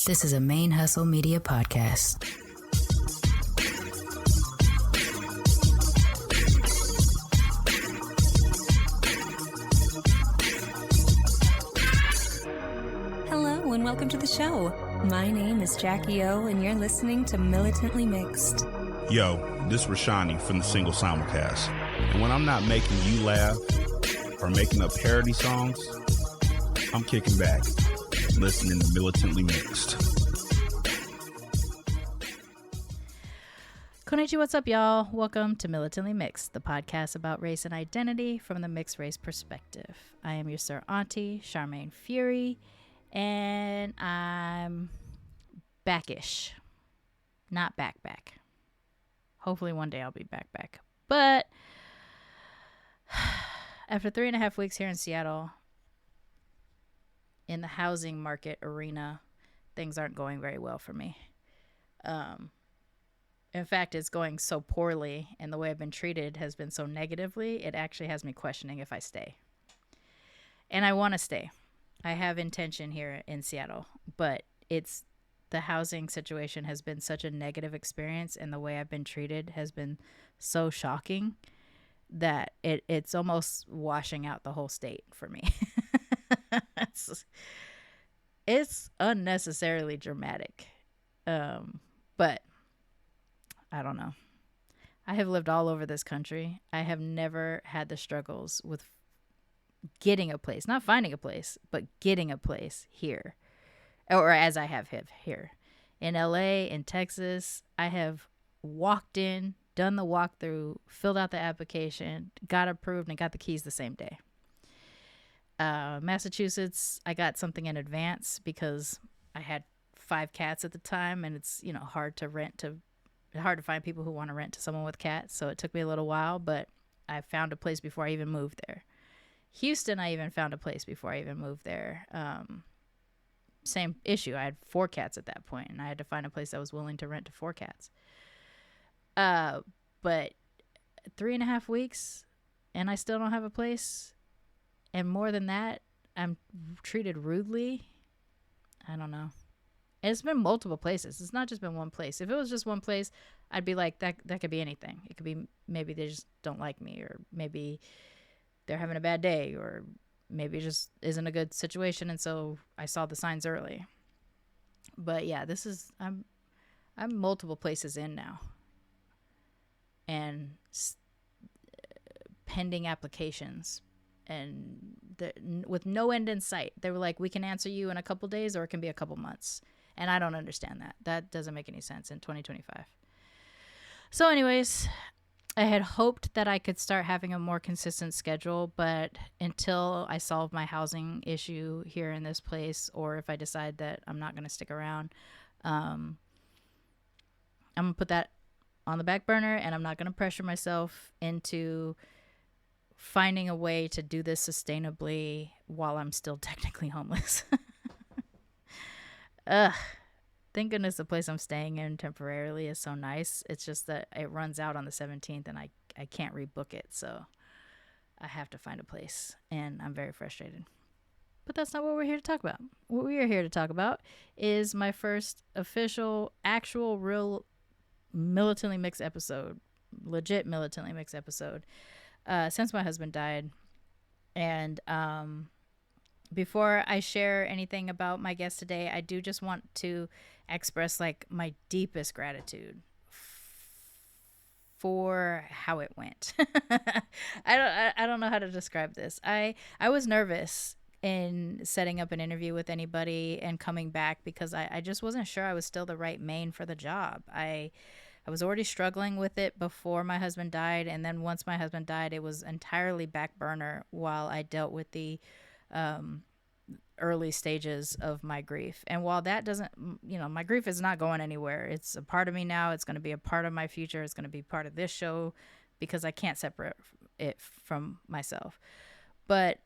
This is a Main Hustle Media podcast. Hello and welcome to the show. My name is Jackie O and you're listening to Militantly Mixed. Yo, this is Rashani from the Single Simulcast. And when I'm not making you laugh or making up parody songs, I'm kicking back, listening to Militantly Mixed. Konnichiwassup, y'all. Welcome to Militantly Mixed, the podcast about race and identity from the mixed race perspective. I am your Sir Auntie, Charmaine Fury, and I'm backish. Not back. Hopefully one day I'll be back. But after 3.5 weeks here in Seattle, in the housing market arena, things aren't going very well for me. In fact, it's going so poorly, and the way I've been treated has been so negatively, it actually has me questioning if I stay. And I want to stay. I have intention here in Seattle, but the housing situation has been such a negative experience, and the way I've been treated has been so shocking that it's almost washing out the whole state for me. It's unnecessarily dramatic. But I don't know. I have lived all over this country. I have never had the struggles with getting a place, not finding a place, but getting a place here, or as I have here in LA, in Texas. I have walked in, done the walkthrough, filled out the application, got approved, and got the keys the same day. Massachusetts, I got something in advance because I had 5 cats at the time, and it's hard to find people who want to rent to someone with cats. So it took me a little while, but I found a place before I even moved there. Houston, I even found a place before I even moved there. Same issue. I had 4 cats at that point, and I had to find a place that was willing to rent to 4 cats. But 3.5 weeks, and I still don't have a place. And more than that, I'm treated rudely. I don't know. And it's been multiple places. It's not just been one place. If it was just one place, I'd be like, that could be anything. It could be maybe they just don't like me, or maybe they're having a bad day, or maybe it just isn't a good situation, and so I saw the signs early. But yeah, I'm multiple places in now, and pending applications, and with no end in sight. They were like, we can answer you in a couple days, or it can be a couple months. And I don't understand that. That doesn't make any sense in 2025. So anyways, I had hoped that I could start having a more consistent schedule, but until I solve my housing issue here in this place, or if I decide that I'm not going to stick around, I'm going to put that on the back burner, and I'm not going to pressure myself into finding a way to do this sustainably while I'm still technically homeless. Thank goodness the place I'm staying in temporarily is so nice. It's just that it runs out on the 17th, and I can't rebook it, so I have to find a place, and I'm very frustrated. But that's not what we're here to talk about. What we are here to talk about is my first official, actual, real Militantly Mixed episode, legit Militantly Mixed episode, since my husband died. And before I share anything about my guest today, I do just want to express my deepest gratitude for how it went. I don't know how to describe this. I was nervous in setting up an interview with anybody and coming back because I just wasn't sure I was still the right main for the job. I was already struggling with it before my husband died, and then once my husband died, it was entirely back burner while I dealt with the early stages of my grief. And while that doesn't, my grief is not going anywhere. It's a part of me now. It's going to be a part of my future. It's going to be part of this show because I can't separate it from myself. But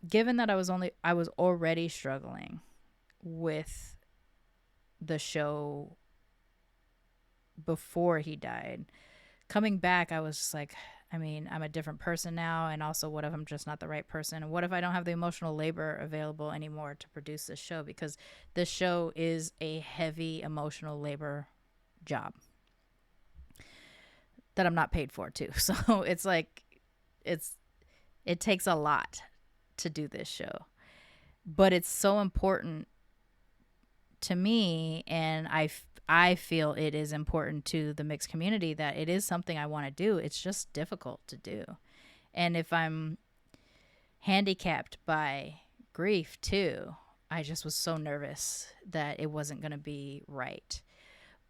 given that I was already struggling with the show before he died, coming back, I was just like, I mean, I'm a different person now, and also what if I'm just not the right person? And what if I don't have the emotional labor available anymore to produce this show? Because this show is a heavy emotional labor job that I'm not paid for too. So it's like, it takes a lot to do this show, but it's so important to me, and I feel it is important to the mixed community, that it is something I want to do. It's just difficult to do. And if I'm handicapped by grief too, I just was so nervous that it wasn't going to be right.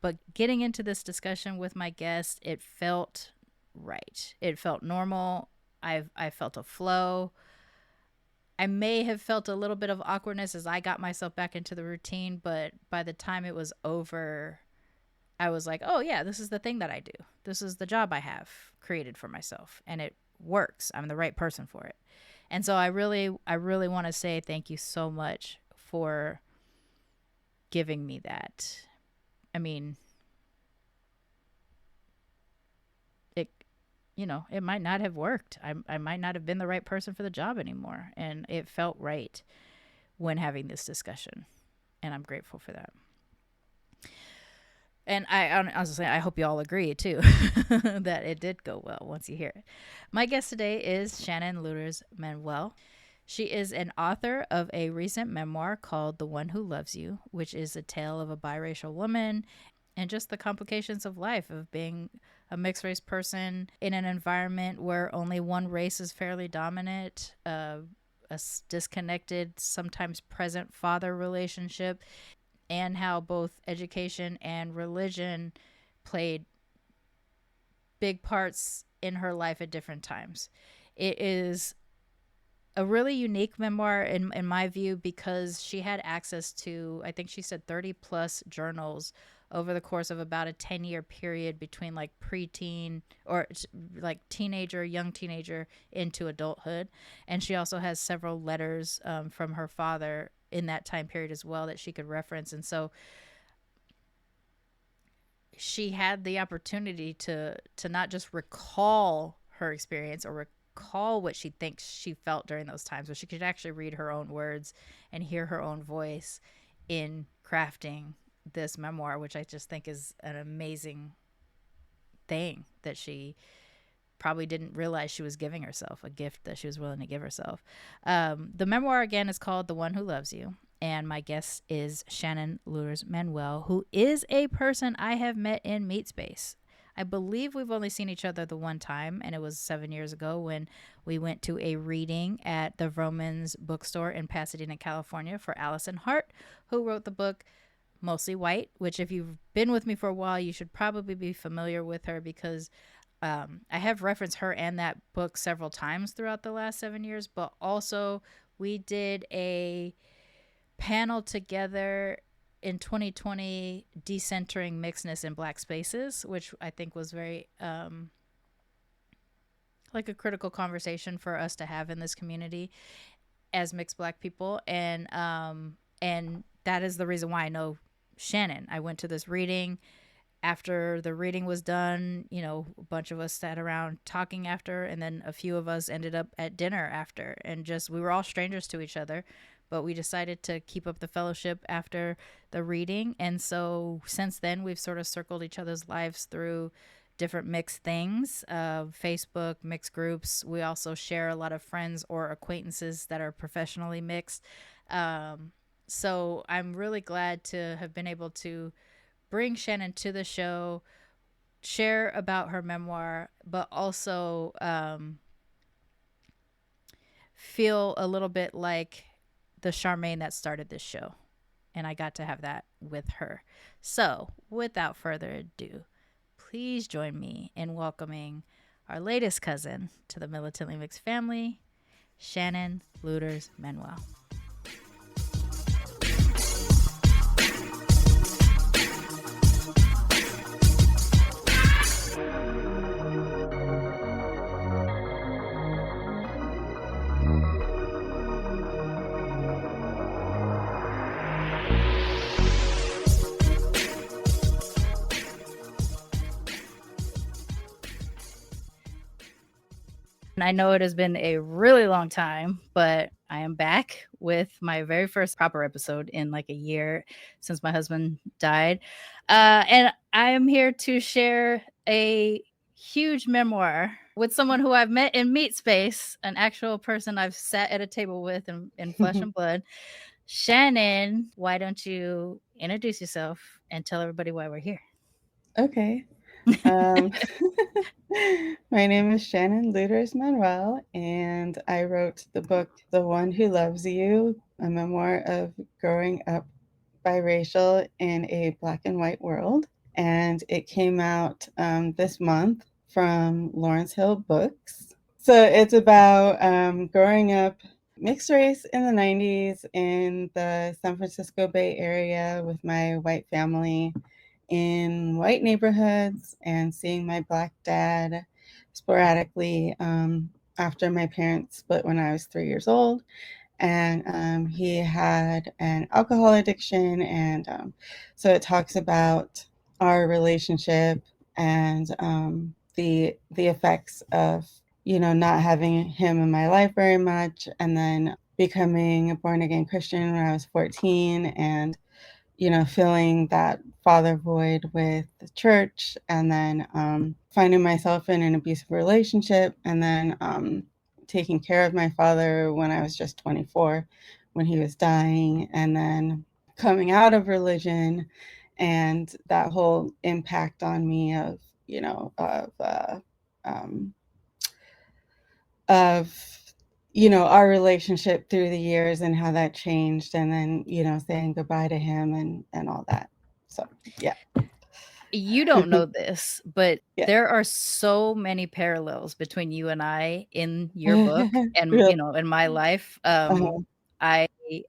But getting into this discussion with my guest, it felt right. It felt normal. I felt a flow. I may have felt a little bit of awkwardness as I got myself back into the routine, but by the time it was over, I was like, oh yeah, this is the thing that I do. This is the job I have created for myself, and it works. I'm the right person for it. And so I really want to say thank you so much for giving me that. I mean, it might not have worked. I might not have been the right person for the job anymore. And it felt right when having this discussion. And I'm grateful for that. And I hope you all agree too, that it did go well once you hear it. My guest today is Shannon Luders-Manuel. She is an author of a recent memoir called The One Who Loves You, which is a tale of a biracial woman and just the complications of life, of being a mixed race person in an environment where only one race is fairly dominant, a disconnected, sometimes present father relationship, and how both education and religion played big parts in her life at different times. It is a really unique memoir in my view, because she had access to, I think she said 30 plus journals over the course of about a 10-year period between like preteen or like young teenager into adulthood. And she also has several letters from her father in that time period as well that she could reference. And so she had the opportunity to not just recall her experience or recall what she thinks she felt during those times, but she could actually read her own words and hear her own voice in crafting this memoir, which I just think is an amazing thing that she probably didn't realize she was giving herself, a gift that she was willing to give herself. The memoir, again, is called The One Who Loves You. And my guest is Shannon Luders-Manuel, who is a person I have met in Meat Space. I believe we've only seen each other the one time, and it was 7 years ago when we went to a reading at the Vroman's bookstore in Pasadena, California for Allison Hart, who wrote the book Mostly White, which if you've been with me for a while, you should probably be familiar with her, because I have referenced her and that book several times throughout the last 7 years, but also we did a panel together in 2020, decentering mixedness in Black spaces, which I think was very like a critical conversation for us to have in this community as mixed Black people. And that is the reason why I know Shannon. I went to this reading. After the reading was done, a bunch of us sat around talking after, and then a few of us ended up at dinner after, and we were all strangers to each other, but we decided to keep up the fellowship after the reading. And so since then, we've sort of circled each other's lives through different mixed things, Facebook, mixed groups. We also share a lot of friends or acquaintances that are professionally mixed. So I'm really glad to have been able to bring Shannon to the show, share about her memoir, but also feel a little bit like the Charmaine that started this show. And I got to have that with her. So without further ado, please join me in welcoming our latest cousin to the Militantly Mixed family, Shannon Luders-Manuel. And I know it has been a really long time, but I am back with my very first proper episode in like a year since my husband died. And I am here to share a huge memoir with someone who I've met in meat space, an actual person I've sat at a table with in flesh and blood. Shannon, why don't you introduce yourself and tell everybody why we're here? Okay. My name is Shannon Luders-Manuel, and I wrote the book The One Who Loves You, a memoir of growing up biracial in a black and white world. And it came out this month from Lawrence Hill Books. So it's about growing up mixed race in the 90s in the San Francisco Bay Area with my white family in white neighborhoods and seeing my black dad sporadically after my parents split when I was 3 years old. And he had an alcohol addiction. And so it talks about our relationship and the effects of, not having him in my life very much. And then becoming a born again Christian when I was 14 and feeling that father void with the church, and then finding myself in an abusive relationship, and then taking care of my father when I was just 24, when he was dying, and then coming out of religion, and that whole impact on me of, our relationship through the years and how that changed, and then, saying goodbye to him and all that. So, yeah. You don't know this, but Yeah. there are so many parallels between you and I in your book and, Really? in my life. Uh-huh. I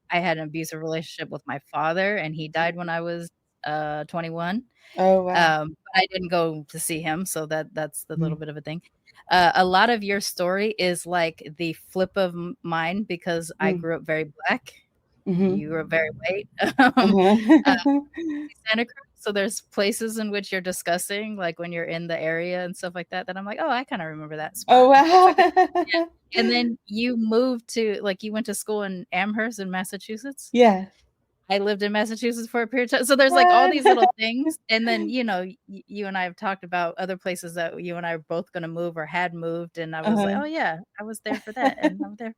had an abusive relationship with my father, and he died when I was 21. Oh, wow. But I didn't go to see him, so that's the little Mhm. bit of a thing. A lot of your story is like the flip of mine because I Mm. grew up very black. Mhm. You were very white. Uh-huh. Santa Cruz. So there's places in which you're discussing, like when you're in the area and stuff like that, that I'm like, oh, I kind of remember that spot. Oh, It's like, wow. yeah. And then you moved to, like, you went to school in Amherst in Massachusetts. Yeah. I lived in Massachusetts for a period of time. So there's like all these little What? things. And then, you and I have talked about other places that you and I are both going to move or had moved. And I was like, Uh-huh. oh, yeah, I was there for that. And I'm there.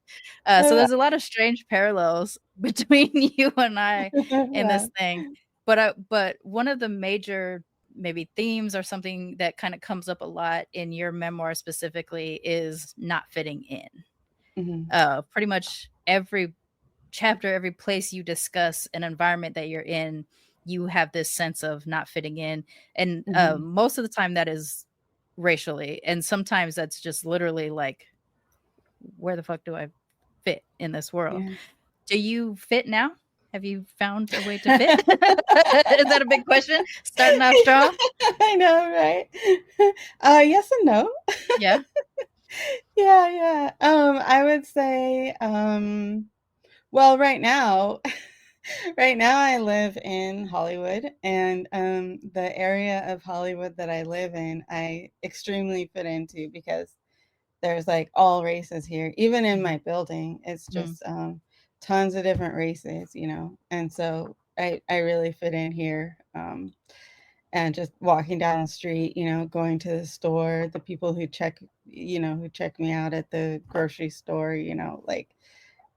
So Oh, there's a lot of strange parallels between you and I in this wow. thing. But one of the major maybe themes or something that kind of comes up a lot in your memoir specifically is not fitting in. Mhm. Pretty much every chapter, every place you discuss an environment that you're in, you have this sense of not fitting in. And Mhm. most of the time that is racially. And sometimes that's just literally like, where the fuck do I fit in this world? Yeah. Do you fit now? Have you found a way to fit? Is that a big question? Starting off strong? I know, right? Yes and no. Yeah. Yeah, yeah. I would say, well, right now I live in Hollywood, and the area of Hollywood that I live in, I extremely fit into because there's like all races here. Even in my building, it's Mm. just tons of different races, and so I really fit in here. And just walking down the street, going to the store, the people who check me out at the grocery store, like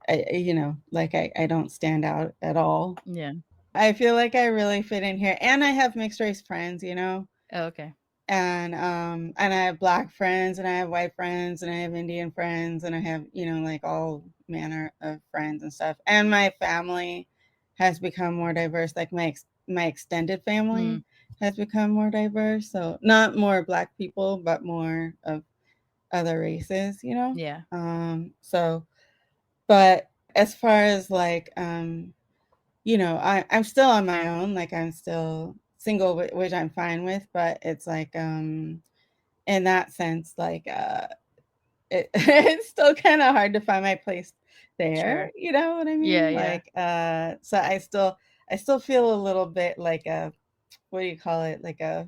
I don't stand out at all. Yeah. I feel like I really fit in here, and I have mixed race friends, Oh, okay. and I have black friends, and I have white friends, and I have Indian friends, and I have, like all manner of friends and stuff. And my family has become more diverse. Like my extended family Mm. has become more diverse. So not more black people, but more of other races, Yeah. So, but as far as like, I'm still on my own. Like I'm still single, which I'm fine with, but it's like, in that sense, like, it's still kind of hard to find my place there. Sure. You know what I Yeah, mean? yeah. Like, so I still feel a little bit like a, what do you call it? Like a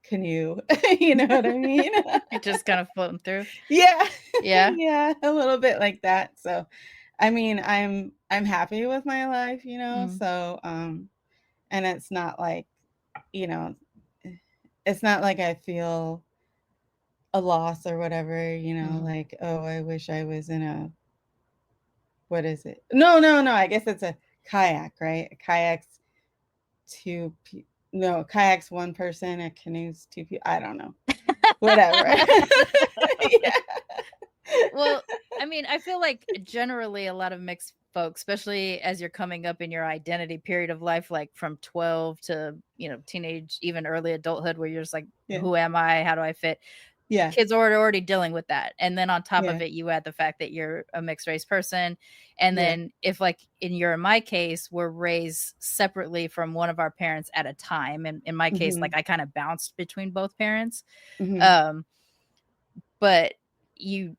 canoe. You know what I mean? It just kind of floating through. Yeah. Yeah. Yeah, a little bit like that. So, I mean, I'm happy with my life, you know. Mm. So, and it's not like, you know, it's not like I feel a loss or whatever, you know, Mhm. like, oh, I wish I was in a, what is it? No, no, no. I guess it's a kayak, right? A kayak's no, kayak's one person, a canoe's two people. I don't know. Whatever. Yeah. Well, I mean, I feel like generally a lot of mixed folks, especially as you're coming up in your identity period of life, like from 12 to, teenage, even early adulthood, where you're just like, Yeah. who am I? How do I fit? Yeah. Kids are already dealing with that. And then on top Yeah. of it, you add the fact that you're a mixed race person. And Yeah. then if like in my case, we're raised separately from one of our parents at a time. And in my case, like I kind of bounced between both parents. But you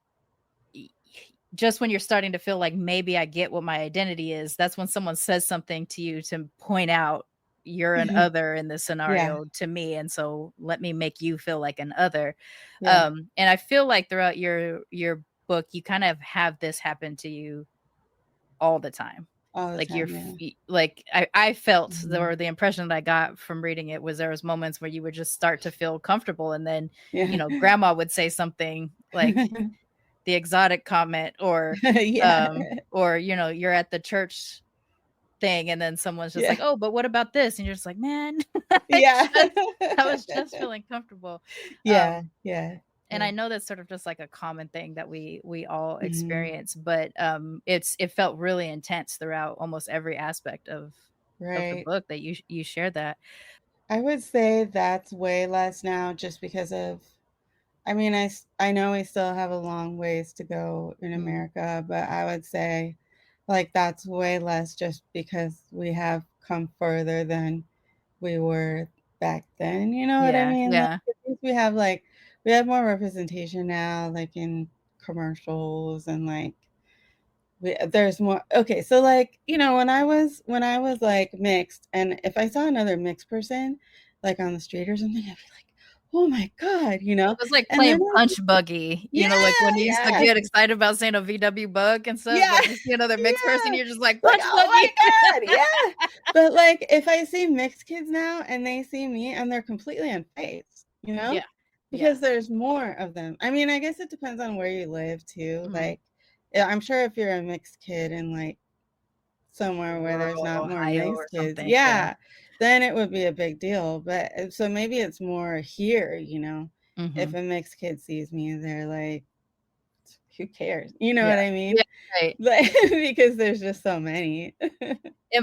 just when you're starting to feel like maybe I get what my identity is, that's when someone says something to you to point out you're an other in this scenario to me. And so let me make you feel like an other. Yeah. And I feel like throughout your book, you kind of have this happen to you all the time. All the Like time, yeah. like I felt the impression that I got from reading it was there was moments where you would just start to feel comfortable. And then, Yeah. grandma would say something like, the exotic comment or Yeah. you're at the church thing and then someone's just Yeah. like, oh, but what about this? And you're just like, man, Yeah. I was just feeling comfortable. Yeah. Yeah. And I know that's sort of just like a common thing that we all Mhm. experience, but it felt really intense throughout almost every aspect of the Right. book that you shared that. I would say that's way less now just because of, I mean, I know we still have a long ways to go in America, but I would say like that's way less just because we have come further than we were back then. You know what I Yeah, mean? Like yeah. at least we have more representation now, like in commercials and like there's more. Okay, so like, you know, when I was like mixed, and if I saw another mixed person like on the street or something, I'd be like, oh my God, you know? It was like And then playing punch buggy, yeah, like when you used to yeah, get excited about saying a VW bug and stuff, yeah, like you see another mixed person, yeah. you're just like, Like, punch oh my buggy. God, yeah. But like if I see mixed kids now and they see me and they're completely unfazed, you know? Yeah. Yeah. Because there's more of them. I mean, I guess it depends on where you live too. Mhm. Like, yeah, I'm sure if you're a mixed kid in like somewhere where there's Rural not more Ohio or mixed kids, something, yeah. yeah, then it would be a big deal. But so maybe it's more here, you know, if Mhm. a mixed kid sees me, they're like, who cares? You know Yeah. what I mean? Yeah, right. Like, because there's just so many.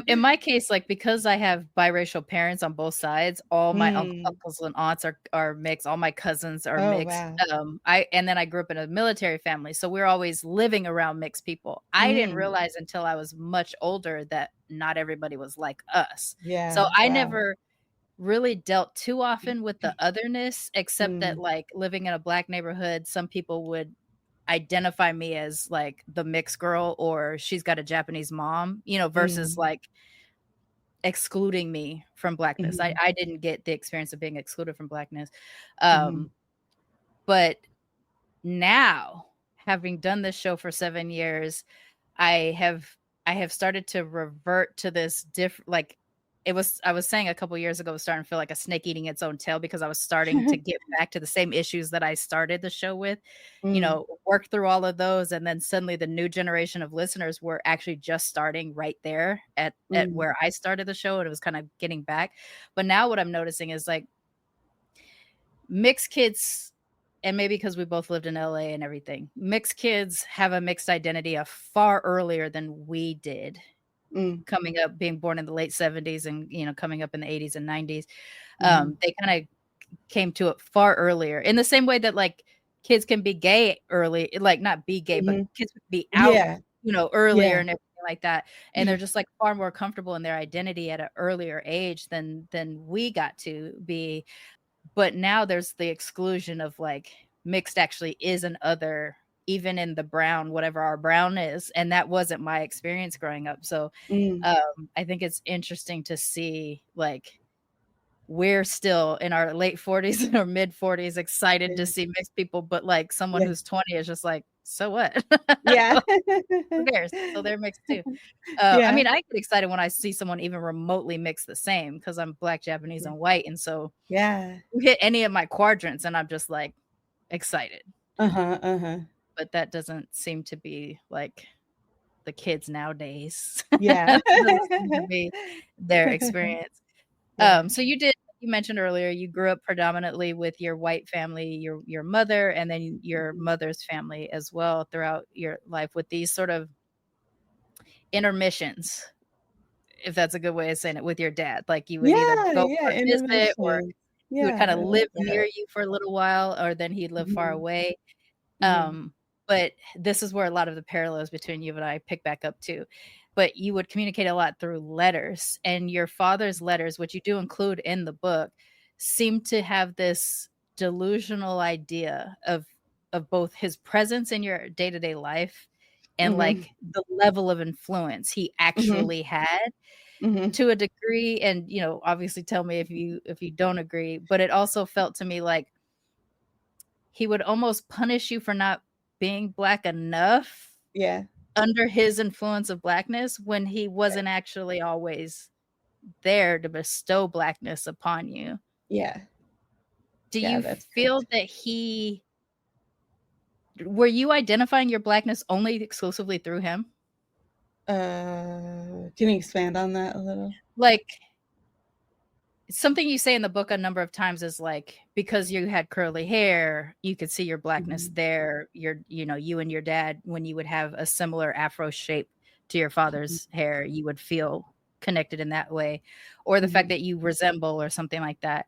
In my case, like, because I have biracial parents on both sides, all my Mm. uncles and aunts are mixed, all my cousins are Oh, mixed, wow. and then I grew up in a military family, so we're always living around mixed people. I didn't Mm. realize until I was much older that not everybody was like us. So Yeah, I wow. never really dealt too often with the otherness, except that, Mm. like, living in a Black neighborhood, some people would identify me as, like, the mixed girl or she's got a Japanese mom, versus, Mm. like, excluding me from Blackness. I Mhm. I didn't get the experience of being excluded from Blackness. Mhm. Um, but now, having done this show for 7 years, I have I have started to revert to this like I was saying a couple years ago, it was starting to feel like a snake eating its own tail because I was starting to get back to the same issues that I started the show with, Mm. work through all of those. And then suddenly the new generation of listeners were actually just starting right there at Mm. where I started the show. And it was kind of getting back. But now what I'm noticing is like mixed kids, and maybe because we both lived in LA and everything, mixed kids have a mixed identity a far earlier than we did Mm. coming up, being born in the late 70s and, coming up in the 80s and 90s. Mhm. They kind of came to it far earlier in the same way that like kids can be gay early, like not be gay, but Mhm. kids would be out, Yeah. earlier Yeah. and everything like that. And they're just like far more comfortable in their identity at an earlier age than we got to be. But now there's the exclusion of like mixed actually is an other, even in the brown, whatever our brown is. And that wasn't my experience growing up. So Mm. I think it's interesting to see like we're still in our late 40s or mid 40s excited to Yeah. see mixed people, but like someone Yeah. who's 20 is just like, so what? Yeah. Who cares? So they're mixed too. I Yeah. mean, I get excited when I see someone even remotely mix the same because I'm Black, Japanese, and white. And so Yeah. you hit any of my quadrants and I'm just like excited. Uh-huh. Uh-huh. But that doesn't seem to be like the kids nowadays. Yeah. Doesn't seem to be their experience. Yeah. So you mentioned earlier you grew up predominantly with your white family, your mother, and then your mother's family as well throughout your life with these sort of intermissions, if that's a good way of saying it, with your dad. Like you would either Yeah, go yeah, for a visit or intermission. he would Yeah, kind of I live love near that. you for a little while, or then he'd live far Mhm, away. mhm, But this is where a lot of the parallels between you and I pick back up too. But you would communicate a lot through letters, and your father's letters, which you do include in the book, seem to have this delusional idea of both his presence in your day-to-day life and mhm, like the level of influence he mhm, actually had mhm. to a degree. And obviously tell me if you don't agree, but it also felt to me like he would almost punish you for not being Black enough Yeah, under his influence of Blackness when he wasn't actually always there to bestow Blackness upon you. yeah, Do yeah, you that's feel correct. that were you identifying your Blackness only exclusively through him? Can you expand on that a little? Like, something you say in the book a number of times is like, because you had curly hair, you could see your Blackness Mhm, there. You and your dad, when you would have a similar afro shape to your mhm, father's hair, you would feel connected in that way. Or the fact mhm, that you resemble or something like that.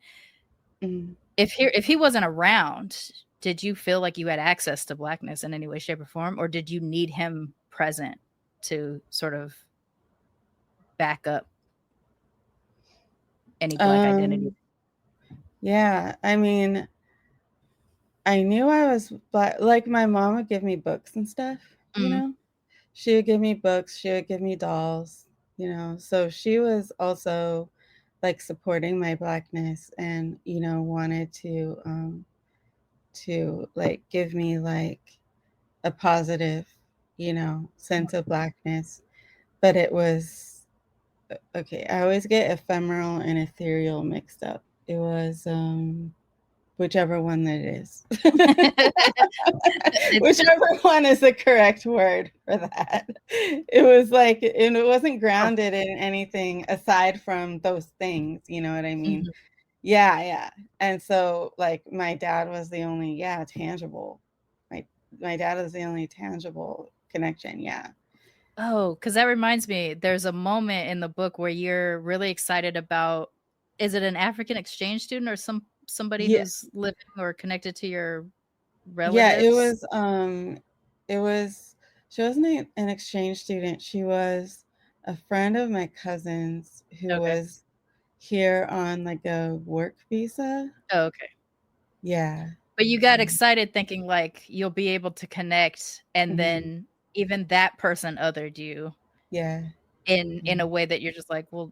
mhm. If he wasn't around, did you feel like you had access to Blackness in any way, shape, or form? Or did you need him present to sort of back up any Black identity? Um, yeah, I mean, I knew I was Black. Like, my mom would give me books and stuff, you Mhm. know? She would give me books, she would give me dolls, so she was also, like, supporting my Blackness and, wanted to, like, give me, like, a positive, sense of Blackness, but it was okay, I always get ephemeral and ethereal mixed up. It was, whichever one that is. It's Whichever one is the correct word for that. It was like and it wasn't grounded in anything aside from those things, you know what I mean? Mhm. Yeah, yeah. And so, like, my dad was the only tangible. My my dad is the only tangible connection, yeah. Oh, because that reminds me, there's a moment in the book where you're really excited about, is it an African exchange student or somebody Yeah, who's living or connected to your yeah, relatives? it was she wasn't an exchange student, she was a friend of my cousin's who Okay. was here on, like, a work visa. Oh, okay. Yeah. But you got Yeah. excited thinking like you'll be able to connect, and Mhm. then even that person othered you Yeah. in Yeah. a way that you're just like, well,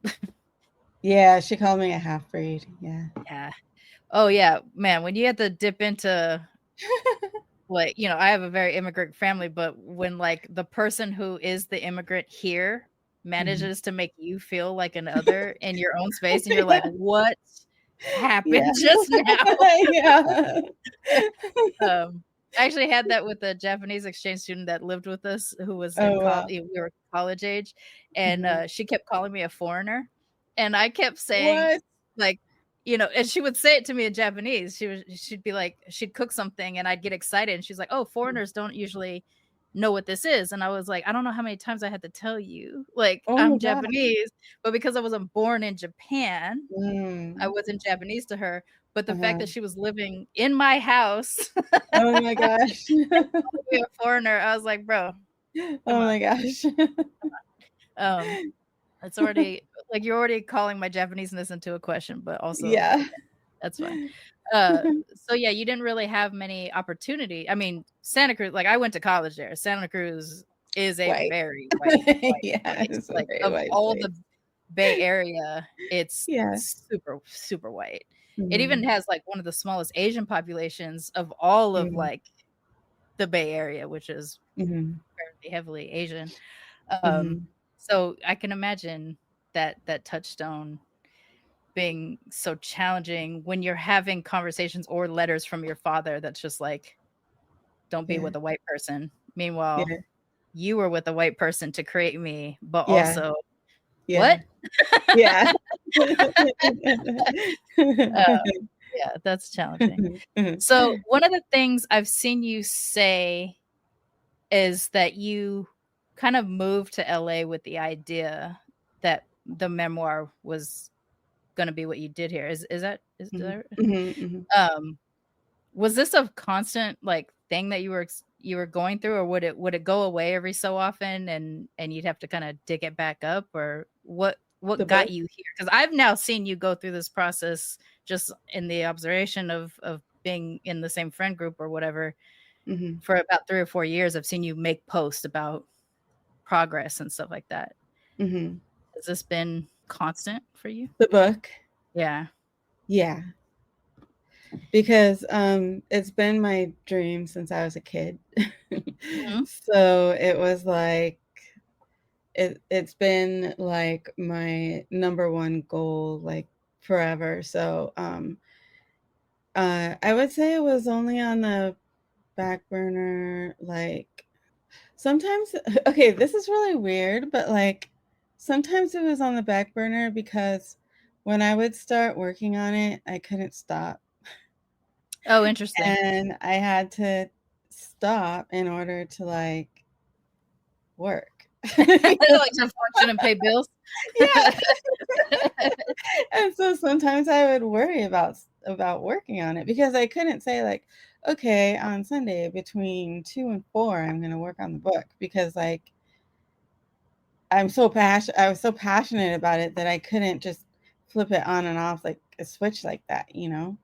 Yeah, she called me a half-breed, yeah. yeah. Oh yeah, man, when you have to dip into like, I have a very immigrant family, but when like the person who is the immigrant here Mhm. manages to make you feel like an other in your own space, and you're like, Yeah, what yeah. happened just now? Yeah. Um, I actually had that with a Japanese exchange student that lived with us who was in Oh, college. wow. We were college age, and Mhm. she kept calling me a foreigner, and I kept saying What? like, and she would say it to me in Japanese. She'd be like, she'd cook something, and I'd get excited, and she's like, "Oh, foreigners don't usually know what this is," and I was like, "I don't know how many times I had to tell you, like Oh my I'm gosh. Japanese," but because I wasn't born in Japan, I Mm. wasn't Japanese to her. But the fact Uh-huh. that she was living in my house Oh my gosh. be a foreigner, I was like, "Bro, come Oh on." my gosh. Um, it's already like you're already calling my Japaneseness into a question, but also Yeah. that's fine. So yeah, you didn't really have many opportunity. I mean, Santa Cruz, like I went to college there. Santa Cruz is a White. very white Yeah, place. it's a Like very of white all place. Bay Area, it's Yeah. super, super white. It even Mhm. has like one of the smallest Asian populations of all of Mhm. like the Bay Area, which is Mhm. fairly heavily Asian. Mhm. So I can imagine that touchstone being so challenging when you're having conversations or letters from your father that's just like, don't be Yeah. with a white person. Meanwhile, Yeah. you were with a white person to create me, but Yeah. also Yeah. what? Yeah. Uh, yeah, that's challenging. So one of the things I've seen you say is that you kind of moved to LA with the idea that the memoir was gonna be what you did here. Is Mhm. that Mhm. Mhm. um was this a constant like thing that you were going through, or would it go away every so often and you'd have to kind of dig it back up, or The what got book? you here? Because I've now seen you go through this process just in the observation of being in the same friend group or whatever Mhm. for about 3 or 4 years. I've seen you make posts about progress and stuff like that. Mhm. Has this been constant for you? The book? Yeah. Yeah, because, it's been my dream since I was a kid. Mhm. So, it was like it's been, like, my number 1 goal, like, forever. So, I would say it was only on the back burner, like, sometimes okay, this is really weird, but, like, sometimes it was on the back burner because when I would start working on it, I couldn't stop. Oh, interesting. And I had to stop in order to, like, work. Like to function and pay bills. Yeah. And so sometimes I would worry about working on it because I couldn't say, like, "Okay, on Sunday between 2 and 4, I'm gonna work on the book," because, like, I was so passionate about it that I couldn't just flip it on and off like a switch like that, you know?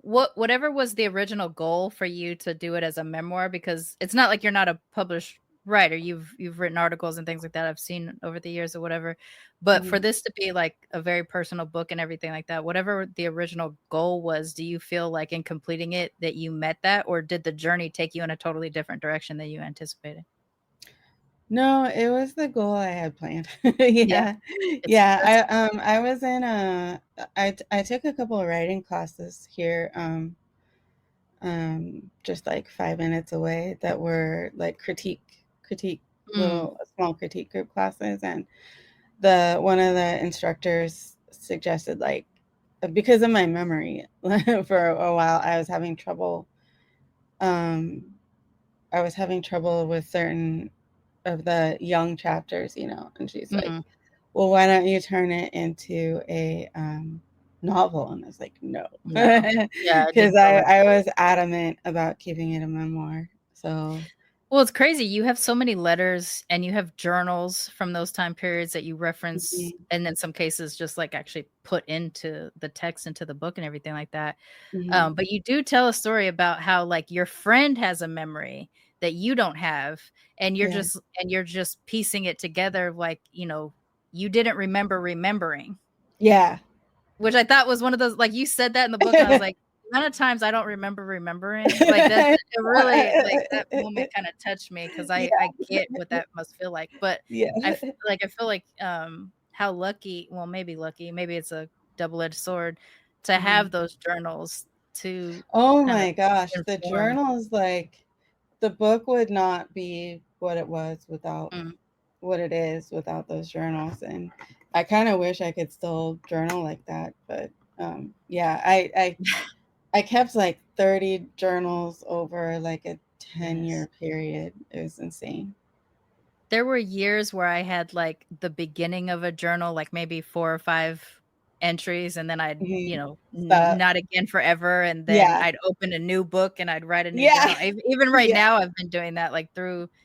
Whatever was the original goal for you to do it as a memoir, because it's not like you're not a published writer. You've written articles and things like that I've seen over the years or whatever. But for Mhm. this to be like a very personal book and everything like that, whatever the original goal was, do you feel like in completing it that you met that, or did the journey take you in a totally different direction than you anticipated? No, it was the goal I had planned. Yeah, Yeah. it's that's Yeah, I was in I took a couple of writing classes here, just like 5 minutes away that were like critique mm, small critique group classes, and the one of the instructors suggested, like, because of my memory, for a while, um, I was having trouble with certain of the young chapters, and she's like, mm, "Well, why don't you turn it into a, novel?" And I was like, "No," no, yeah, it because didn't feel right. I was adamant about keeping it a memoir, so Well, it's crazy. You have so many letters and you have journals from those time periods that you reference, mhm, and in some cases, just like actually put into the text, into the book, and everything like that. mhm, But you do tell a story about how like your friend has a memory that you don't have, and yeah. you're just piecing it together, like you didn't remember remembering. Yeah. Which I thought was one of those, like, you said that in the book, and I was like, the amount of times I don't remember remembering, like, that's it really like, that moment kinda touched me because Yeah, I get what that must feel like, but yeah. I feel like, how lucky, well, maybe lucky, maybe it's a double-edged sword to have Mhm. those journals to Oh kind of my gosh, the inform. journals, like, the book would not be what it was without Mm. what it is without those journals, and I kinda wish I could still journal like that, but, yeah, I kept, like, 30 journals over, like, a Yes. 10-year period. It was insane. There were years where I had, like, the beginning of a journal, like, maybe 4 or 5 entries, and then I'd, Mhm. n Stop. not again forever, and then Yeah. I'd open a new book and I'd write a new Yeah. journal. Even right Yeah. now, I've been doing that, like,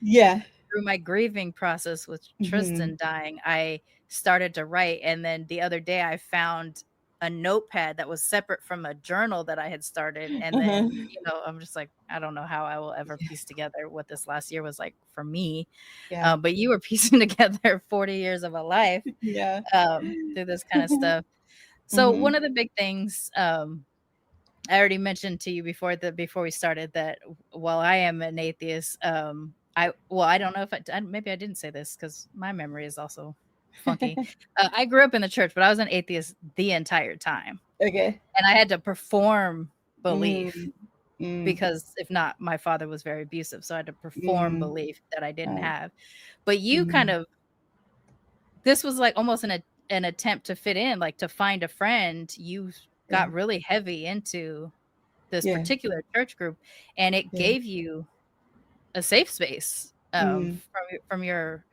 Yeah. through my grieving process with Mhm. Tristan dying, I started to write, and then the other day I found a notepad that was separate from a journal that I had started. And then, you know, I'm just like, I don't know how I will ever piece together what this last year was like for me. Yeah. But you were piecing together 40 years of a life Yeah. through this kind of stuff. So one of the big things, I already mentioned to you before we started that while I am an atheist, I don't know if maybe I didn't say this because my memory is also funky. I grew up in the church, but I was an atheist the entire time, Okay. and I had to perform belief Mm. because if not, my father was very abusive, so I had to perform belief that I didn't Right. have. But you kind of, this was like almost an attempt to fit in, like to find a friend. You got really heavy into this Yeah. particular church group, and it Yeah. gave you a safe space from your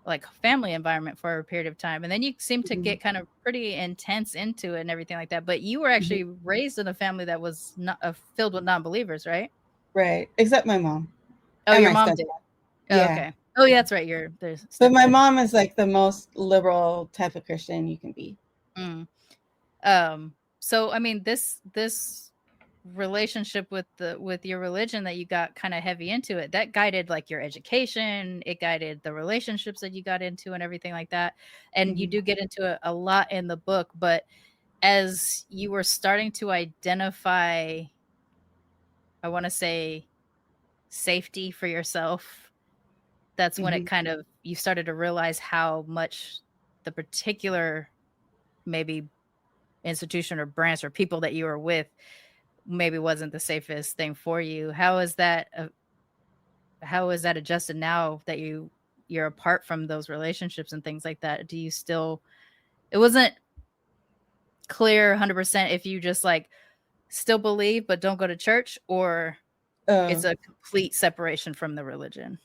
like family environment for a period of time. And then you seem to get kind of pretty intense into it and everything like that. But you were actually raised in a family that was not filled with non-believers, right? Right. Except my mom. Oh, and your my mom stepdad. did. Oh, Yeah. okay. Oh, yeah, that's right. There's But my mom is like the most liberal type of Christian you can be. So I mean, this relationship with your religion that you got kind of heavy into, it that guided like your education, it guided the relationships that you got into and everything like that. And you do get into it a lot in the book, but as you were starting to identify, I want to say, safety for yourself, that's when it kind of, you started to realize how much the particular maybe institution or branch or people that you were with maybe wasn't the safest thing for you. How is that adjusted now that you're apart from those relationships and things like that? Do you still, it wasn't clear 100% if you just like still believe but don't go to church, or it's a complete separation from the religion?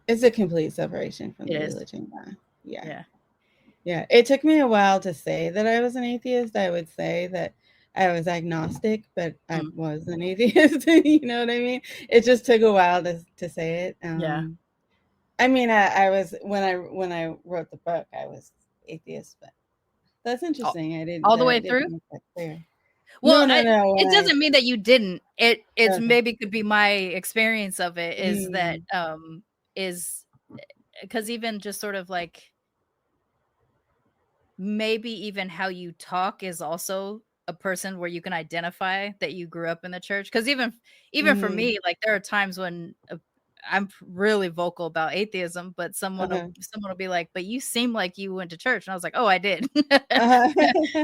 It's a complete separation from the It is. religion. Yeah. Yeah. Yeah. It took me a while to say that I was an atheist. I would say that I was agnostic, but I was an atheist. You know what I mean? It just took a while to say it. Yeah. I mean, I was, when I wrote the book, I was atheist, but that's interesting. I didn't all the way didn't through. make that clear. Well, No. it doesn't mean that you didn't. It's Okay. maybe could be my experience of it is that is because even just sort of like maybe even how you talk is also a person where you can identify that you grew up in the church. Because even for me, like there are times when I'm really vocal about atheism, but someone will be like, "But you seem like you went to church," and I was like, "Oh, I did." I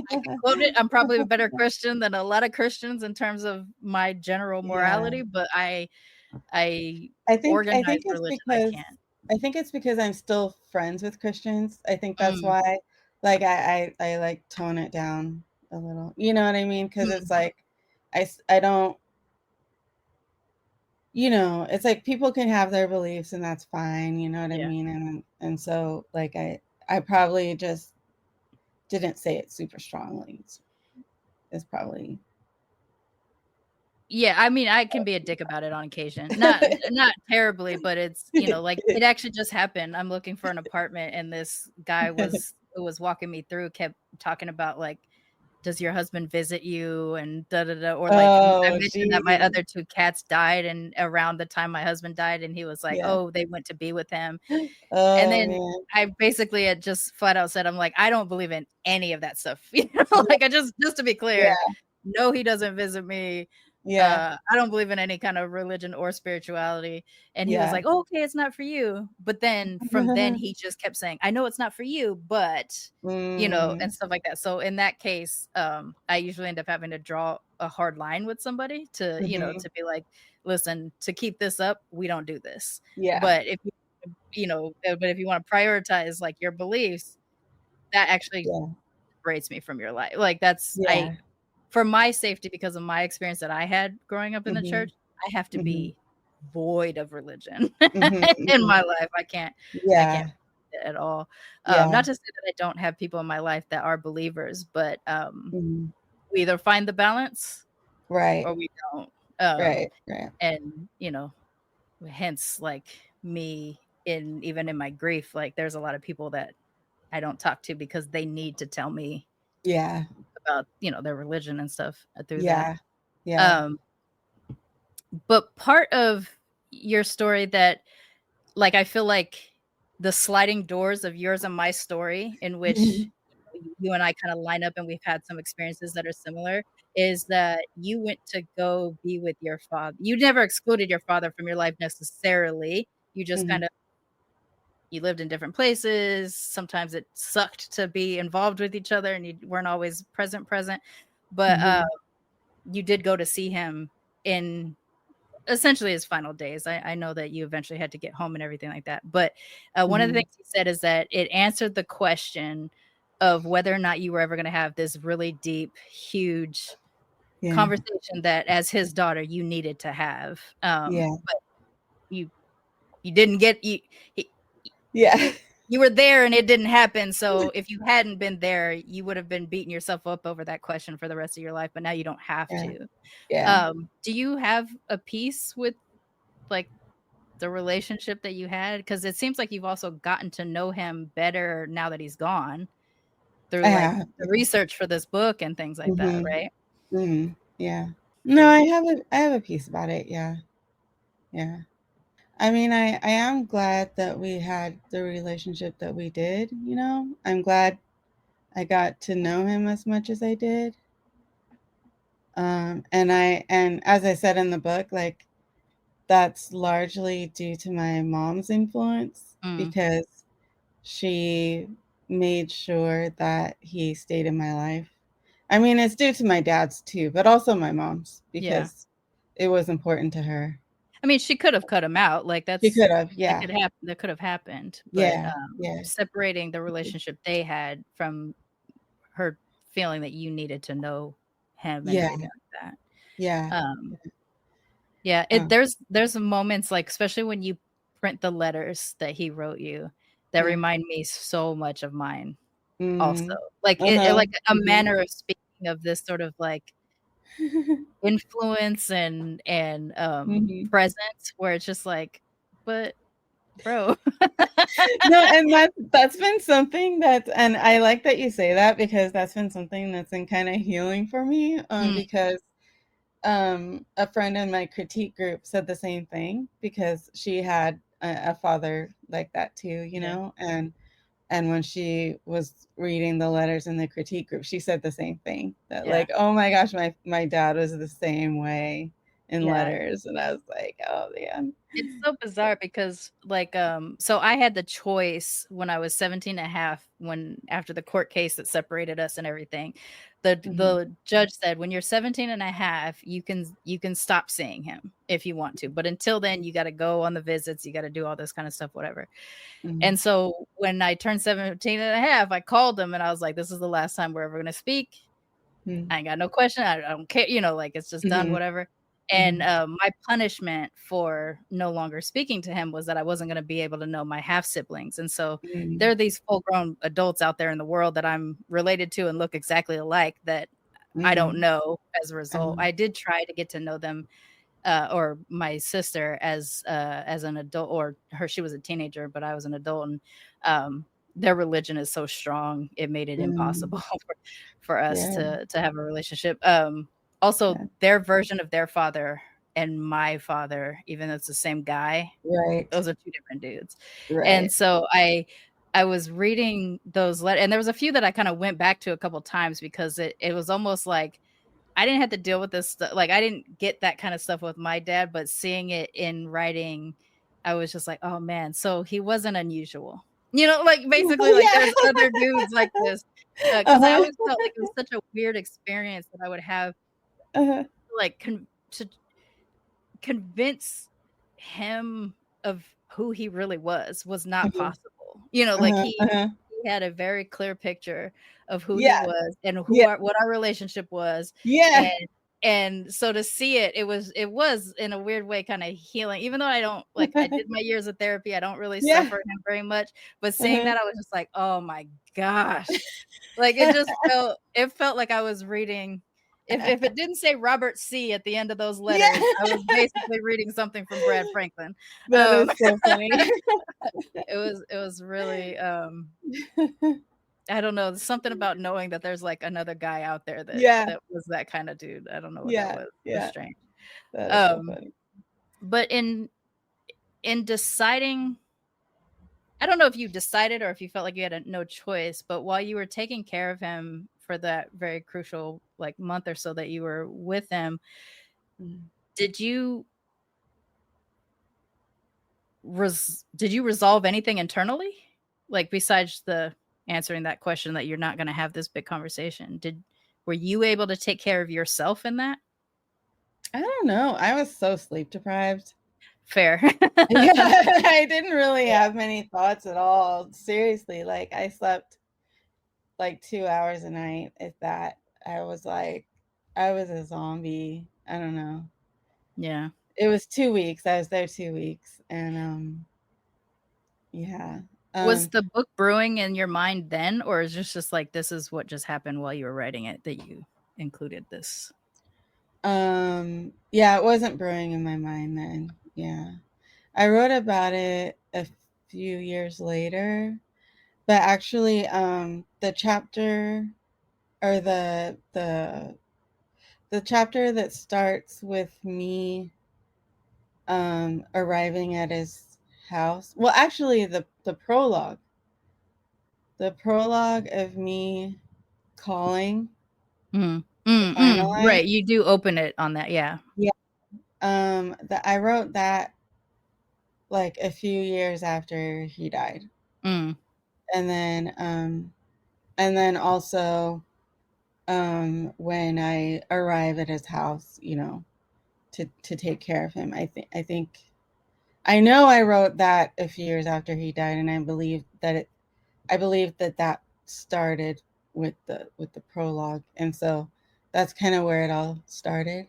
can quote it. I'm probably a better Christian than a lot of Christians in terms of my general morality, but I organize it's religion. because I can't. I think it's because I'm still friends with Christians. I think that's why, like, I like tone it down a little. You know what I mean? Because it's like I don't. You know, it's like people can have their beliefs and that's fine. You know what I mean? And so like I probably just didn't say it super strongly. It's probably. Yeah, I mean, I can be a dick about it on occasion. Not terribly, but it's, you know, like it actually just happened. I'm looking for an apartment and this guy who was walking me through kept talking about like, does your husband visit you and da da da, or like I mentioned that my other two cats died and around the time my husband died, and he was like, "Oh, they went to be with him." And then I basically had just flat out said, I'm like, I don't believe in any of that stuff. You know, like I just to be clear, no, he doesn't visit me. I don't believe in any kind of religion or spirituality. And he was like, oh, okay, it's not for you. But then from then he just kept saying, I know it's not for you, but you know, and stuff like that. So in that case, I usually end up having to draw a hard line with somebody to, you know, to be like, listen, to keep this up, we don't do this. But if you know, but if you want to prioritize like your beliefs, that actually separates me from your life. Like that's for my safety, because of my experience that I had growing up in the church, I have to be void of religion in my life. I can't at all. Not to say that I don't have people in my life that are believers, but we either find the balance or we don't. And you know, hence like me even in my grief, like there's a lot of people that I don't talk to because they need to tell me about, their religion and stuff through that. Yeah. But part of your story that, like, I feel like the sliding doors of yours and my story, in which you and I kind of line up and we've had some experiences that are similar, is that you went to go be with your father. You never excluded your father from your life necessarily. You just kind of, you lived in different places. Sometimes it sucked to be involved with each other and you weren't always present. But you did go to see him in essentially his final days. I know that you eventually had to get home and everything like that. But one of the things he said is that it answered the question of whether or not you were ever going to have this really deep, huge conversation that as his daughter you needed to have. But you didn't get you were there and it didn't happen. So if you hadn't been there, you would have been beating yourself up over that question for the rest of your life. But now you don't have to. Do you have a piece with like the relationship that you had? Because it seems like you've also gotten to know him better now that he's gone through like the research for this book and things like that, right? Yeah. No, I have a piece about it. Yeah. I mean, I am glad that we had the relationship that we did, I'm glad I got to know him as much as I did. And as I said in the book, like, that's largely due to my mom's influence because she made sure that he stayed in my life. I mean, it's due to my dad's too, but also my mom's because it was important to her. I mean, she could have cut him out. Like she could have, that could have happened. But separating the relationship they had from her feeling that you needed to know him and everything like that. There's moments, like, especially when you print the letters that he wrote you, that remind me so much of mine also. Like like a manner of speaking of this sort of like influence and presence, where it's just like, but bro. No, and that's been something and I like that you say that, because that's been something that's been kind of healing for me, because a friend in my critique group said the same thing, because she had a father like that too, know, and when she was reading the letters in the critique group, she said the same thing, that like, oh my gosh, my dad was the same way in letters. And I was like, oh man. It's so bizarre because like, so I had the choice when I was 17 and a half, after the court case that separated us and everything, the judge said, when you're 17 and a half, you can stop seeing him if you want to. But until then, you got to go on the visits. You got to do all this kind of stuff, whatever. And so when I turned 17 and a half, I called him and I was like, this is the last time we're ever going to speak. I ain't got no question. I don't care. Like, it's just done, whatever. And my punishment for no longer speaking to him was that I wasn't going to be able to know my half siblings. And so there are these full grown adults out there in the world that I'm related to and look exactly alike that I don't know as a result. I did try to get to know them, or my sister as an adult, or she was a teenager, but I was an adult, and their religion is so strong, it made it impossible for us to have a relationship. Also, their version of their father and my father, even though it's the same guy, those are two different dudes. And so I was reading those letters, and there was a few that I kind of went back to a couple times, because it was almost like I didn't have to deal with this stuff. Like, I didn't get that kind of stuff with my dad, but seeing it in writing, I was just like, oh man, so he wasn't unusual. Like, basically, like, there's other dudes like this. Because I always felt like it was such a weird experience that I would have, like, to convince him of who he really was not possible. Like, he had a very clear picture of who he was and what our relationship was. And so to see it was in a weird way kind of healing, even though I don't like, I did my years of therapy. I don't really suffer him very much, but seeing that, I was just like, oh my gosh. Like, it felt like I was reading, if it didn't say Robert C. at the end of those letters, I was basically reading something from Brad Franklin. That is so funny. It was really, I don't know, something about knowing that there's like another guy out there Yeah. that was that kind of dude. I don't know what that Yeah. was. It was Yeah. strange. That is so funny. But in deciding, I don't know if you decided or if you felt like you had no choice, but while you were taking care of him for that very crucial like month or so that you were with him, did you resolve anything internally? Like besides the answering that question that you're not going to have this big conversation, were you able to take care of yourself in that? I don't know. I was so sleep deprived. Fair. Yeah, I didn't really have many thoughts at all. Seriously, like I slept like 2 hours a night, if that. I was a zombie. I don't know. Yeah. It was 2 weeks. I was there 2 weeks, and yeah. Was the book brewing in your mind then, or is it just like this is what just happened while you were writing it that you included this? Yeah, it wasn't brewing in my mind then. Yeah. I wrote about it a few years later, but actually the chapter or the chapter that starts with me arriving at his house. Well, actually the prologue. The prologue of me calling to finalize. Right, you do open it on that, yeah. Yeah. I wrote that like a few years after he died. And then also when I arrive at his house, you know, to take care of him. I know I wrote that a few years after he died, and I believe that started with the prologue, and so that's kind of where it all started.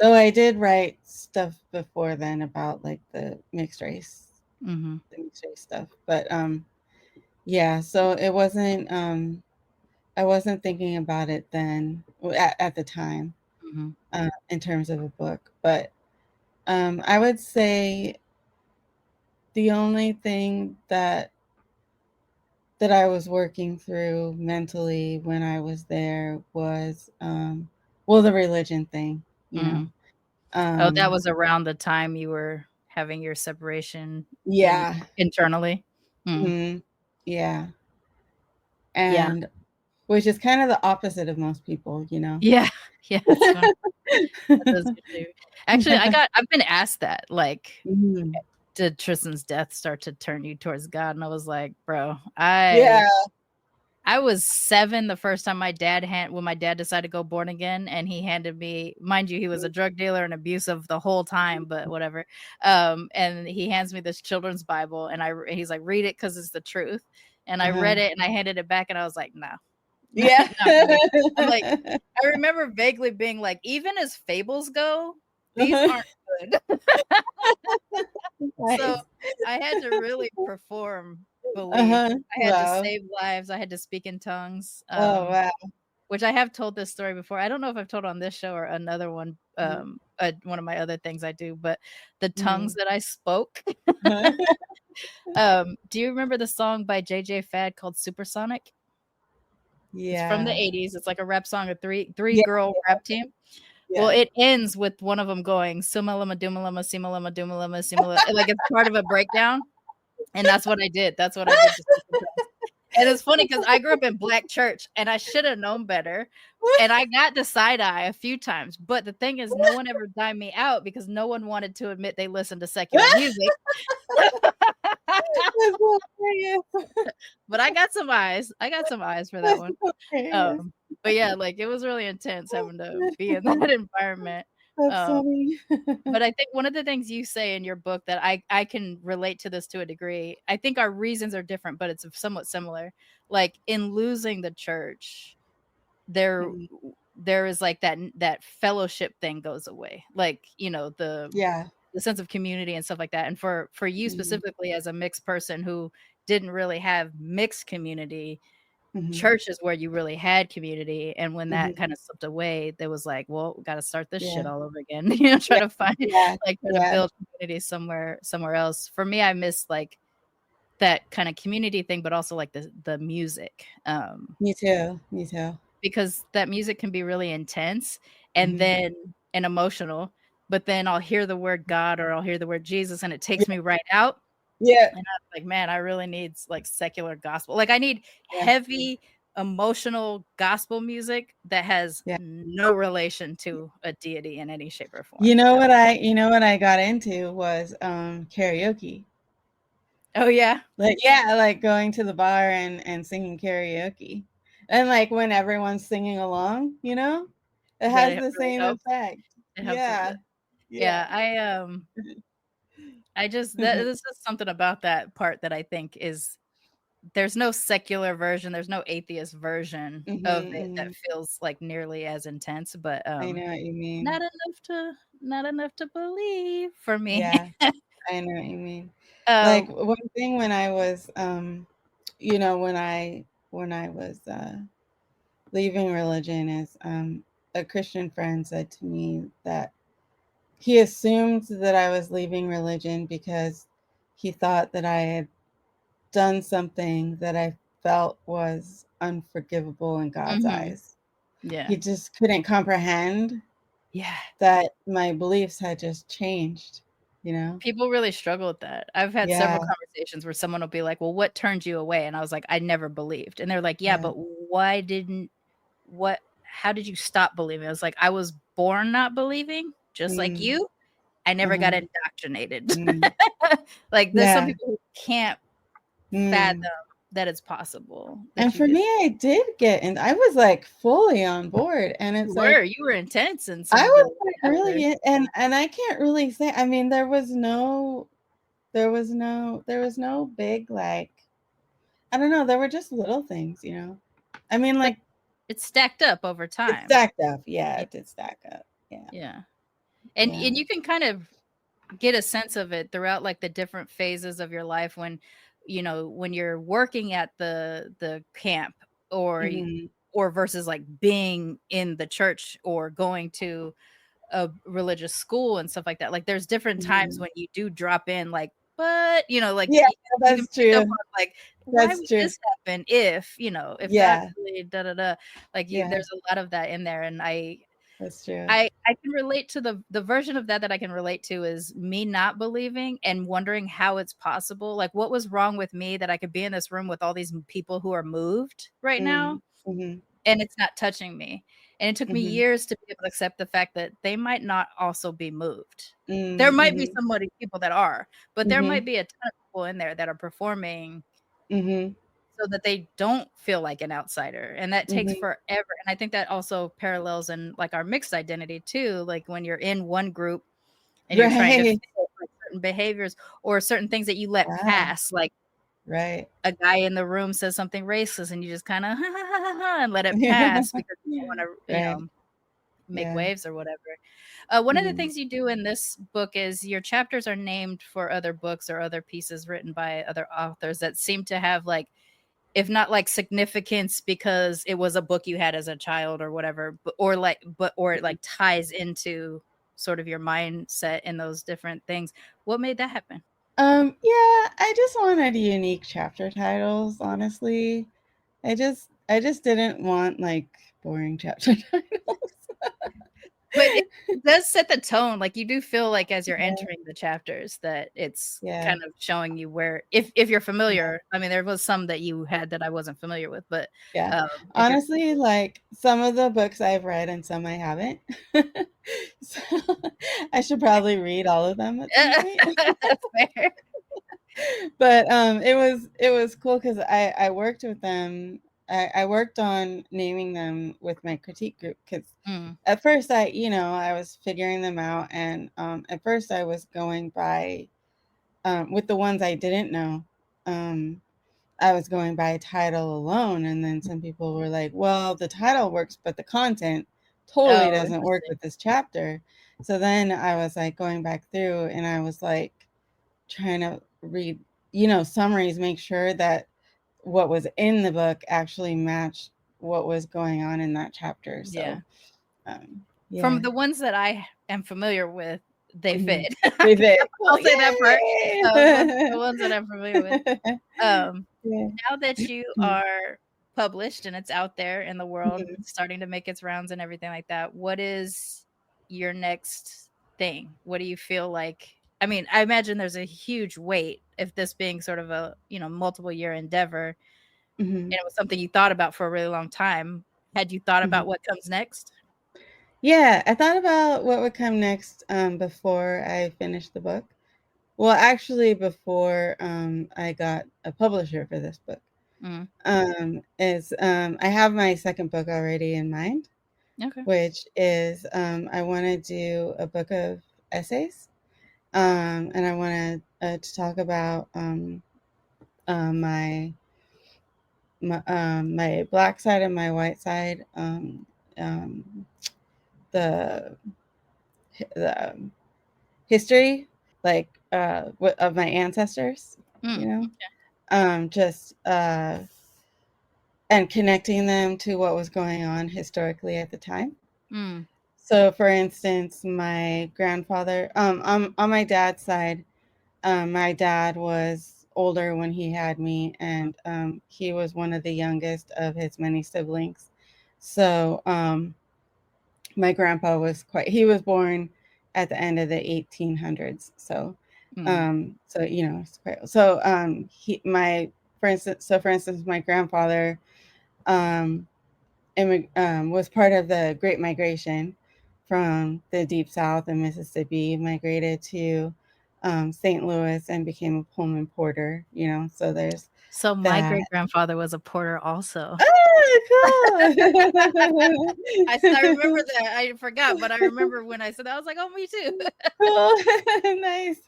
Though I did write stuff before then about like the mixed race stuff, but yeah. So it wasn't. I wasn't thinking about it then at the time in terms of a book, but I would say the only thing that I was working through mentally when I was there was the religion thing, you know. That was around the time you were having your separation internally. Yeah. And which is kind of the opposite of most people, you know. Yeah. That's fun. Actually, I've been asked that, like, did Tristan's death start to turn you towards God? And I was like, bro, I was 7 the first time when my dad decided to go born again, and he handed me, mind you, he was a drug dealer and abusive the whole time, but whatever. And he hands me this children's Bible, and he's like, read it because it's the truth. And I read it, and I handed it back, and I was like, no. Yeah. I'm like, I remember vaguely being like, even as fables go, these aren't good. So I had to really perform belief. I had to save lives. I had to speak in tongues. Oh, wow. Which I have told this story before. I don't know if I've told on this show or another one, one of my other things I do, but the tongues that I spoke. Do you remember the song by JJ Fad called Supersonic? Yeah. It's from the 80s. It's like a rap song, a three girl rap team. Yeah. Well, it ends with one of them going sumalama dumalama simalama dumalama simala, like it's part of a breakdown. And that's what I did. That's what I did. And it's funny because I grew up in Black church and I should have known better. And I got the side eye a few times. But the thing is, no one ever dined me out because no one wanted to admit they listened to secular music. But I got some eyes. For that one. But yeah, like it was really intense having to be in that environment. That's funny. But I think one of the things you say in your book that I can relate to this to a degree. I think our reasons are different, but it's somewhat similar. Like in losing the church, there is like that fellowship thing goes away. Like, you know, the sense of community and stuff like that. And for you specifically as a mixed person who didn't really have mixed community, church is where you really had community. And when that kind of slipped away, there was like, well, we got to start this shit all over again. You know, try to find try to build community somewhere else. For me, I miss like that kind of community thing, but also like the music. Me too. Because that music can be really intense and Mhm. then and emotional, but then I'll hear the word God or I'll hear the word Jesus and it takes me right out. Yeah. And I'm like, man, I really need like secular gospel. Like I need Yeah. heavy emotional gospel music that has Yeah. no relation to a deity in any shape or form. You know what I got into was karaoke. Oh yeah. Like going to the bar and singing karaoke. And like when everyone's singing along, it That has it the really same helps. effect. It helps with Yeah. it. Yeah. Yeah, I just there's just something about that part that I think is there's no secular version, there's no atheist version of it that Mhm. feels like nearly as intense, but I know what you mean. not enough to believe for me. Yeah, I know what you mean. Like um one thing when I was when I was leaving religion is a Christian friend said to me that he assumed that I was leaving religion because he thought that I had done something that I felt was unforgivable in God's mhm. eyes. Yeah. He just couldn't comprehend Yeah. that my beliefs had just changed. People really struggle with that. I've had Yeah, several conversations where someone will be like, "Well, what turned you away?" And I was like, "I never believed." And they're like, "Yeah, yeah. but why didn't what how did you stop believing?" I was like, "I was born not believing, just like Mm, you. I never got uh-huh, indoctrinated." mm, Like, there's some yeah, people who can't mm. fathom that it's possible that And you for did. me, I did get and I was, like, fully on board, and it's like You were intense in I some of was, the like, chapters. really and I can't really say I mean, there was no big, like I don't know, there were just little things. I mean, But like, it stacked up over it time. stacked up. Yeah, Y it did stack up. Yeah, yeah. yeah. And you can kind of get a sense of it throughout, like, the different phases of your life when, when you're working at the camp or Mhm, or versus, like, being in the church or going to a religious school and stuff like that. Like, there's different times mhm. when you do drop in, like, but, like, Yeah, you can that's pick up true. on, like, why That's would true. this happen if, if God Yeah, really da da da. Like, yeah, there's a lot of that in there, and that's true. I can relate to the version of that I can relate to is me not believing and wondering how it's possible. Like, what was wrong with me that I could be in this room with all these people who are moved right now, Mm, mhm, and it's not touching me. And it took me mhm, years to be able to accept the fact that they might not also be moved. There mm, might be mhm, somebody people that are, but there mhm, might be a ton of people in there that are performing mhm, so that they don't feel like an outsider, and that takes mhm. forever, and I think that also parallels in, like, our mixed identity too, like, when you're in one group and you're trying to fit, Right. like, certain behaviors or certain things that you let Yeah, pass, like, right. a guy in the room says something racist and you just kinda and let it Yeah. pass because you don't wanna, Right. make Yeah. waves or whatever. One of the Mhm. things you do in this book is your chapters are named for other books or other pieces written by other authors that seem to have, like, if not like significance because it was a book you had as a child or whatever, or it like ties into sort of your mindset in those different things. What made that happen? Yeah, I just wanted unique chapter titles, honestly. I just didn't want, like, boring chapter titles. But it does set the tone, like, you do feel like as you're Yeah, entering the chapters that it's yeah, kind of showing you where if you're familiar, I mean, there was some that you had that I wasn't familiar with, but, yeah. if you're Honestly, like, some of the books I've read and some I haven't. So, I should probably read all of them at some point. That's fair. But, it was cool 'cause I worked with them. I worked on naming them with my critique group because Mm, at first I was figuring them out, and, at first I was going by, with the ones I didn't know, um, I was going by title alone, and then some people were like, "Well, the title works, but the content totally oh, doesn't work interesting. with this chapter." So then I was, like, going back through, and I was, like, trying to read, summaries, make sure that what was in the book actually matched what was going on in that chapter. Yeah. So, From yeah. the ones that I am familiar with, they Mhm. fit. They fit. I'll Cool. say that part. Yay! The ones that I'm familiar with. Um, Yeah. Now that you are published and it's out there in the world, Mhm. starting to make its rounds and everything like that, what is your next thing? What do you feel like? I mean, I imagine there's a huge weight if this being sort of a, multiple year endeavor Mhm. and it was something you thought about for a really long time. Had you thought about Mhm. what comes next? Yeah, I thought about what would come next before I finished the book. Well, actually, before I got a publisher for this book, Mm, is I have my second book already in mind, okay. which is I want to do a book of essays, and I want to talk about my my black side and my white side, um, the the history, like of my ancestors, you Mm, know, just and connecting them to what was going on historically at the time. mm, So, for instance, my grandfather, on my dad's side, my dad was older when he had me, and he was one of the youngest of his many siblings. So, my grandpa was he was born at the end of the 1800s. So, mm. it's quite, so, for instance, my grandfather, um, was part of the Great Migration from the Deep South in Mississippi, migrated to St. Louis and became a Pullman porter, so there's So my that. great grandfather was a porter also. Oh, cool. I remember that. I forgot, but I remember when I said that, I was like, "Oh, me too." Cool. Nice.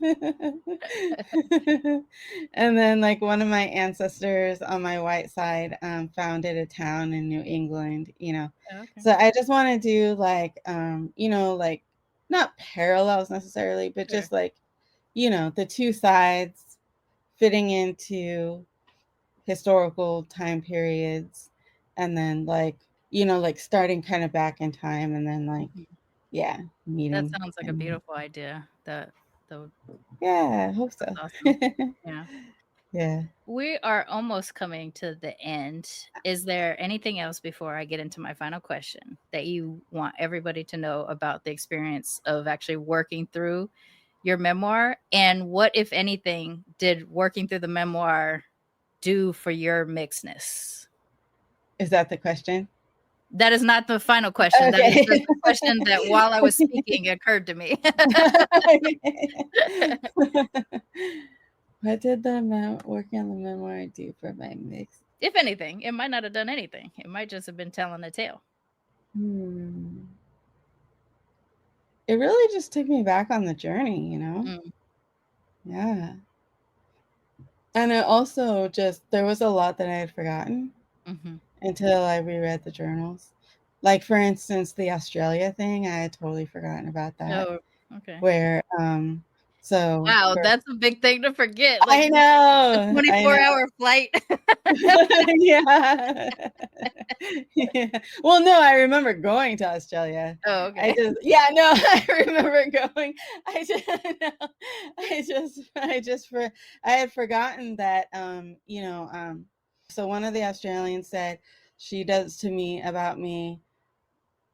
And then, like, one of my ancestors on my white side founded a town in New England, Oh, okay. So I just want to do, like, like, not parallels necessarily, but Sure. just like, the two sides fitting into historical time periods, and then, like, like starting kind of back in time, and then, like, Mhm. yeah, That meeting. sounds like a And beautiful idea. That yeah, I hope that's so. awesome. Yeah. Yeah. We are almost coming to the end. Is there anything else before I get into my final question that you want everybody to know about the experience of actually working through your memoir? And what, if anything, did working through the memoir do for your mixedness? Is that the question? That is not the final question. That is Okay. just the question that while I was speaking occurred to me. What did working on the memoir do for my mix? If anything, it might not have done anything. It might just have been telling a tale. Hmm. It really just took me back on the journey, Mm, Yeah. And it also there was a lot that I had forgotten mhm. until I reread the journals. Like, for instance, the Australia thing, I had totally forgotten about that. Oh, okay. Where, so Wow, for that's a big thing to forget, like, I a know, I know. 24-hour flight. Yeah. Yeah. Well, no, I remember going to Australia. Oh, okay. Yeah, no, I remember going. I just, no, I had forgotten that, so one of the Australians said she does to me about me,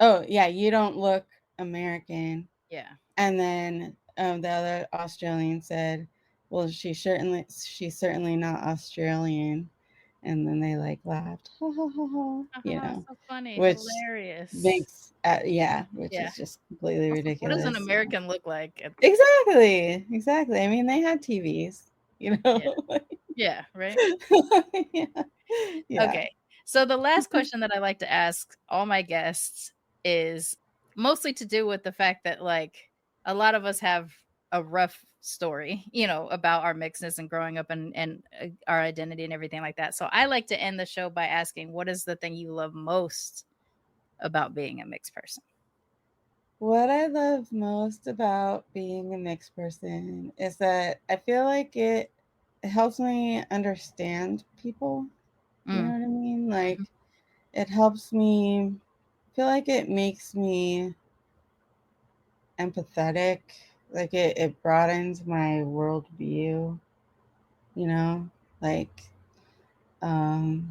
oh, yeah, you don't look American. Yeah. And then the other Australian said, well, she's certainly not Australian. And then they, like, laughed, ha ha ha ha, Oh, so funny, which hilarious. makes, which Yeah. is just completely Also, what does an ridiculous. American look like? Exactly. I mean, they had TVs, Yeah. Yeah, right? yeah, yeah. Okay. So the last question that I like to ask all my guests is mostly to do with the fact that, like, a lot of us have a rough story, about our mixedness and growing up and our identity and everything like that. So I like to end the show by asking, what is the thing you love most about being a mixed person? What I love most about being a mixed person is that I feel like it helps me understand people. You know Mm, what I mean? mhm, Like, it helps me feel like it makes me empathetic. Like it broadens my worldview, you know, like I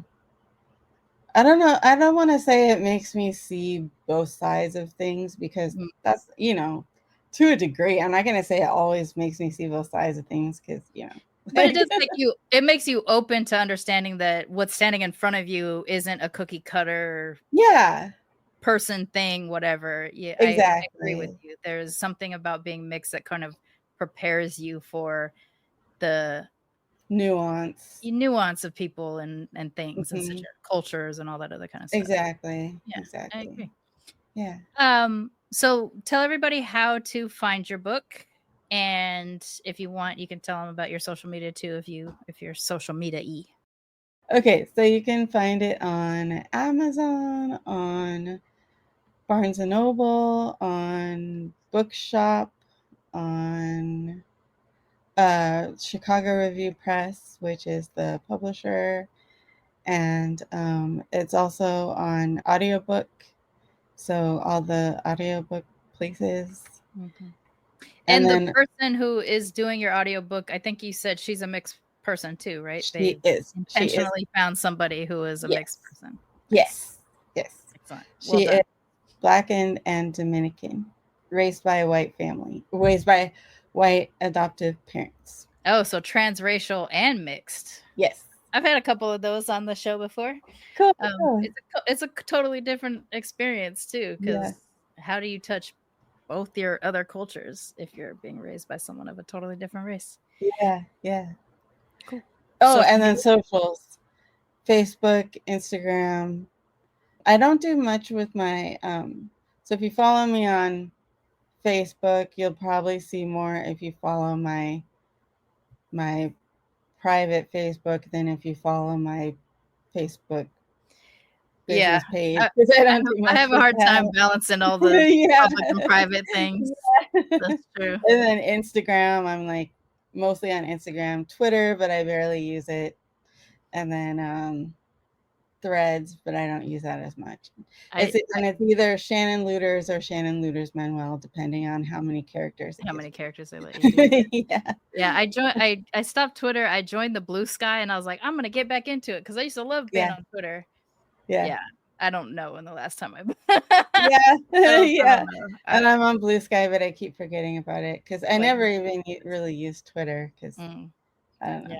don't know. I don't want to say it makes me see both sides of things because Mhm. that's, to a degree. I'm not going to say it always makes me see both sides of things because, But it does it makes you open to understanding that what's standing in front of you isn't a cookie cutter yeah, person thing, whatever. Yeah, I agree with exactly. you. There's something about being mixed that kind of prepares you for the Nuance. nuance of people and things and such Hmm. cultures and all that other kind of stuff. Exactly. Yeah, I Exactly. agree. Yeah. So tell everybody how to find your book, and if you want, you can tell them about your social media too, if you're social media-y. Okay, so you can find it on Amazon, on Barnes and Noble, on Bookshop, on Chicago Review Press, which is the publisher, and it's also on audiobook, so all the audiobook places. Mhm. And And the then person who is doing your audiobook, I think you said she's a mixed person too, right? she They is. She is. intentionally found somebody who is a mixed Yes. person. Nice. Yes. Yes. Excellent. Well She done. is Black and Dominican, raised by a white family, raised by white adoptive parents. Oh, so transracial and mixed. Yes. I've had a couple of those on the show before. Cool. Cool. It's a totally different experience too, Yeah. because how do you touch both your other cultures if you're being raised by someone of a totally different race? Yeah. Yeah. Cool. Oh, Social and then media? socials. Facebook, Instagram. I don't do much with my so if you follow me on Facebook, you'll probably see more if you follow my private Facebook than if you follow my Facebook Yeah. business page I, because I don't do I much have a with hard time that. balancing all the Yeah. public and private things. Yeah. That's true. And then Instagram, I'm like mostly on Instagram, Twitter, but I barely use it. And then Threads, but I don't use that as much. I It's either Shannon Luders or Shannon Luders-Manuel, depending on how many characters it how gives many characters they let you do. me. Yeah. Yeah, I stopped Twitter. I joined the Blue Sky and I was like, I'm gonna get back into it because I used to love being Yeah. on Twitter. Yeah. Yeah. I don't know when the last time I Yeah. I Yeah. don't know. And I'm on Blue Sky, but I keep forgetting about it because I Like never even really use Twitter because mm, I don't know.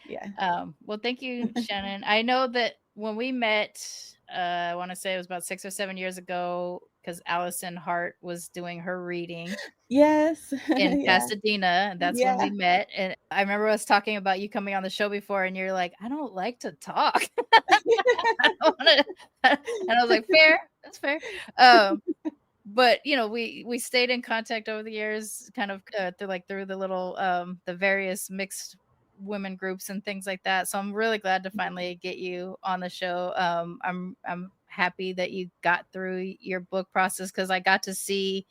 yeah. Yeah. Well, thank you, Shannon. I know that when we met, I want to say it was about 6 or 7 years ago, because Allison Hart was doing her reading Yes. in Yeah. Pasadena, and that's when Yeah. we met. And I remember us talking about you coming on the show before, and you're like, I don't like to talk. I don't wanna, and I was like, fair, that's fair. But we stayed in contact over the years, kind of through the little the various mixed women groups and things like that. So I'm really glad to finally get you on the show. I'm happy that you got through your book process because I got to see.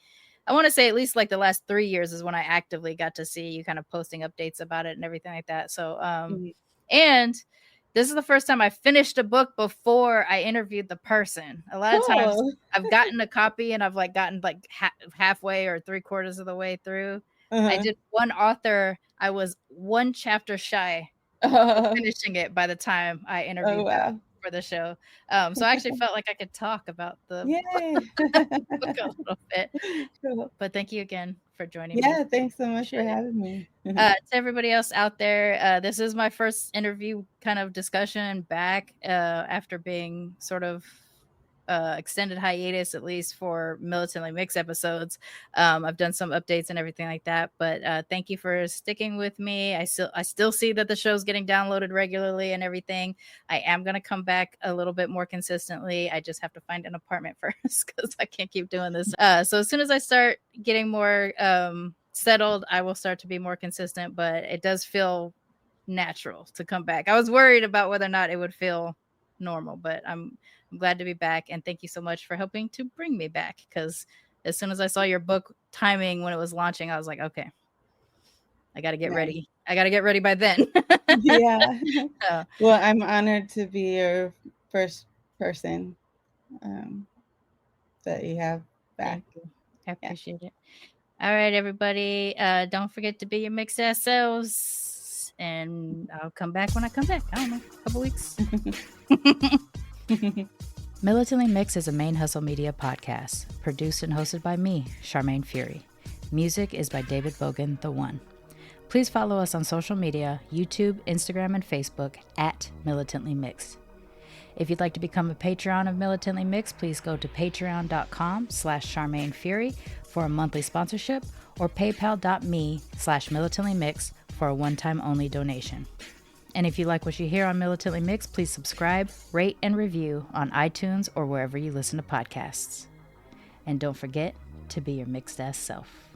I want to say at least like the last 3 years is when I actively got to see you kind of posting updates about it and everything like that. So Mhm. and this is the first time I finished a book before I interviewed the person. A lot of times Cool. I've gotten a copy and I've like gotten like halfway or 3/4 of the way through. I Uh-huh. did one author. I was one chapter shy of Oh, finishing it by the time I oh interviewed them wow. for the show. So I actually felt like I could talk about the Yay. book a little bit. Cool. But thank you again for joining me. Yeah, thanks so much for Appreciate it. having me. To everybody else out there, this is my first interview kind of discussion back after being sort of extended hiatus, at least for Militantly Mixed episodes. I've done some updates and everything like that, but thank you for sticking with me. I still see that the show's getting downloaded regularly and everything. I am gonna come back a little bit more consistently. I just have to find an apartment first because I can't keep doing this. So as soon as I start getting more settled, I will start to be more consistent, but it does feel natural to come back. I was worried about whether or not it would feel normal, but I'm glad to be back, and thank you so much for helping to bring me back, because as soon as I saw your book timing when it was launching, I was like, okay, I got to get Nice. ready. I got to get ready by then. Yeah. So, Well, I'm honored to be your first person that you have back. thank you. I Yeah. appreciate it. All right, everybody. Don't forget to be your mixed ass selves. And I'll come back when I come back. I don't know, a couple weeks. Militantly Mixed is a Main Hustle Media podcast, produced and hosted by me, Charmaine Fury. Music is by David Bogan, The One. Please follow us on social media, YouTube, Instagram, and Facebook at Militantly Mixed. If you'd like to become a Patreon of Militantly Mixed, please go to patreon.com/Charmaine Fury for a monthly sponsorship or paypal.me/militantlymixed for a one-time only donation. And if you like what you hear on Militantly Mixed, please subscribe, rate, and review on iTunes or wherever you listen to podcasts. And don't forget to be your mixed ass self.